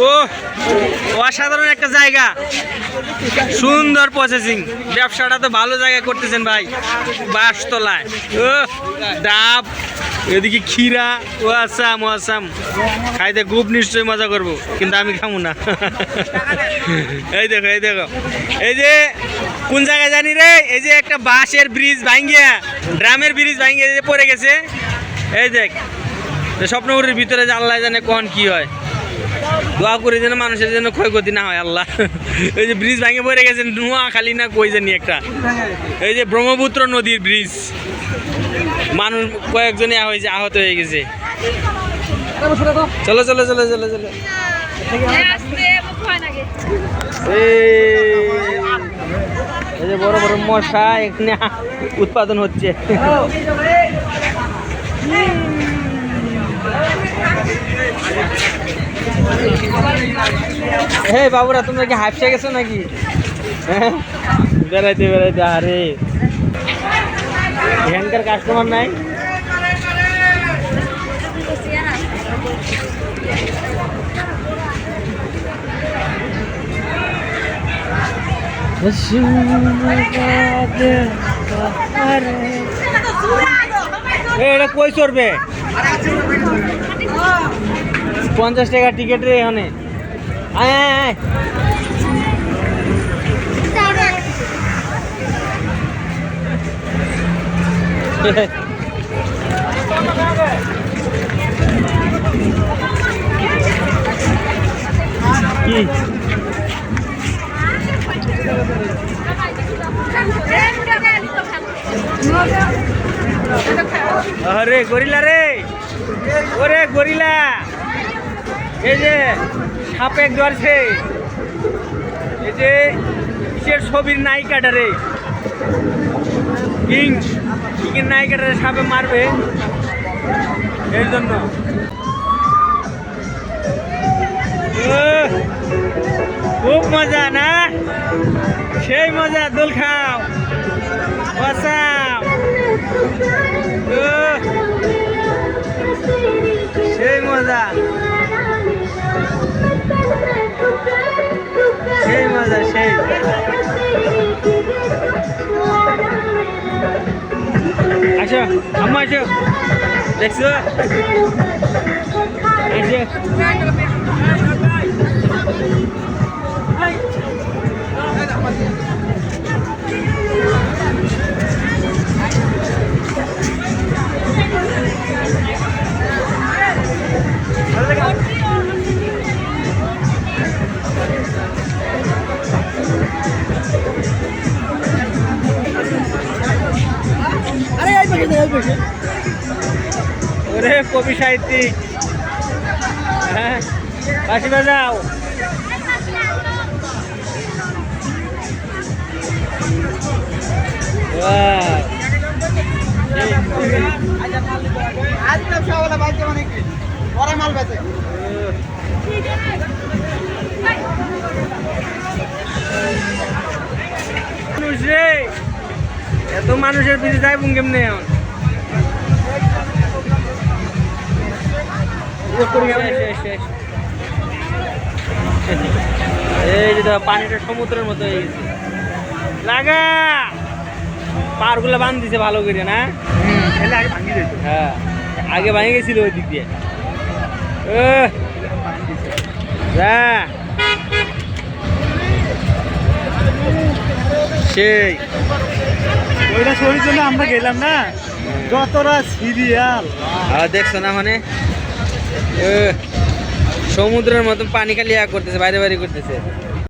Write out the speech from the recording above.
ও অসাধারণ একটা জায়গা, সুন্দর প্রসেসিং, ব্যবসাটা তো ভালো জায়গায় করতেছেন ভাই। বাঁশতলায় ও ডাব, এদিকে ক্ষীরা, ও আসাম ও আসাম, খাইতে খুব নিশ্চয়ই মজা করবো, কিন্তু আমি খাবো না। এই দেখো এই দেখো, এই যে কোন জায়গায় জানি রে, এই যে একটা বাঁশের ব্রিজ ভাঙ্গিয়া, ড্রামের ব্রিজ ভাঙ্গিয়া যে পড়ে গেছে। এই দেখ স্বপ্নপুরের ভিতরে যে আল্লাহ জানে কখন কি হয়, দোয়া করে যেন মানুষের জন্য ক্ষয়ক্ষতি না হয় আল্লাহ। এই যে ব্রিজ ভাঙে পড়ে গেছে, নোয়াখালী না কই জানি একটা, এই যে ব্রহ্মপুত্র নদীর ব্রিজ, মানুষ কয়েকজনে হয়েছে, আহত হয়ে গেছে। চলো চলো চলো চলো চলো, এই যে বড় বড় মশা এখানে উৎপাদন হচ্ছে। হে বাবুরা, তোমরা কি হাঁপসে গেছো নাকি? বেড়াইতে বেড়াইতে, আরে এখানকার কাস্টমার নাই। এটা কই চড়বে? 50 টাকা টিকিট রে এখানে। আয় আয় আয়, কি আরে গরিলা রে, ওরে গরিলা, এই যে সাপে ধরছে, এই যে কিসের ছবির নায়িকাটা রে, কিংয়ের নায়িকাটা সাপে মারবে, এর জন্য। খুব মজা না, সেই মজা, দোল খাও, বসাও, সেই মজা, সেই মজা, সেই। আচ্ছা আম্মা আসো, দেখছো ওরে কবি সাহিত্যিক, হ্যাঁ বাঁশি বাজাও। মানুষ রে, এত মানুষের পিছিয়ে যাই কেমনে এখন? এই যে পানিটা সমুদ্রের মতো হয়ে গেছে, লাগা পার গুলো বান্ধ দিছে ভালো করে না? হ্যাঁ আগে ভাঙে গেছিল ওই দিক দিয়ে। সেই ওইটা শরীর জন্য আমরা গেলাম না, যতটা সিরিয়াল দেখছো না, মানে সমুদ্রের মতন পানি খালি করতেছে, বাইরে বাইরে করতেছে।